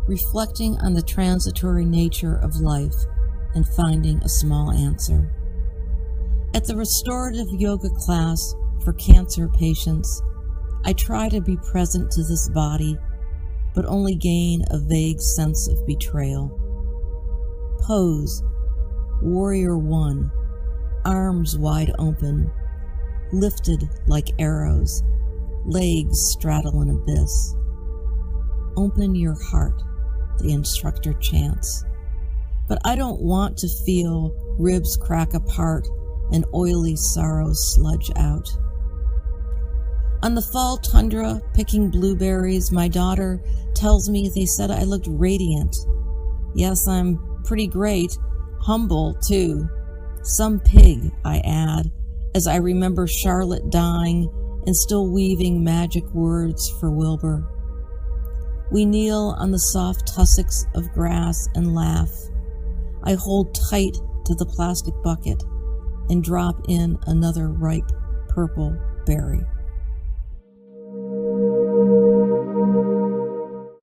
reflecting on the transitory nature of life and finding a small answer. At the restorative yoga class for cancer patients, I try to be present to this body, but only gain a vague sense of betrayal. Pose, Warrior One, arms wide open, lifted like arrows, legs straddle an abyss. Open your heart, the instructor chants. But I don't want to feel ribs crack apart and oily sorrow sludge out. On the fall tundra, picking blueberries, my daughter tells me they said I looked radiant. Yes, I'm pretty great, humble too. Some pig, I add, as I remember Charlotte dying and still weaving magic words for Wilbur. We kneel on the soft tussocks of grass and laugh. I hold tight to the plastic bucket and drop in another ripe purple berry.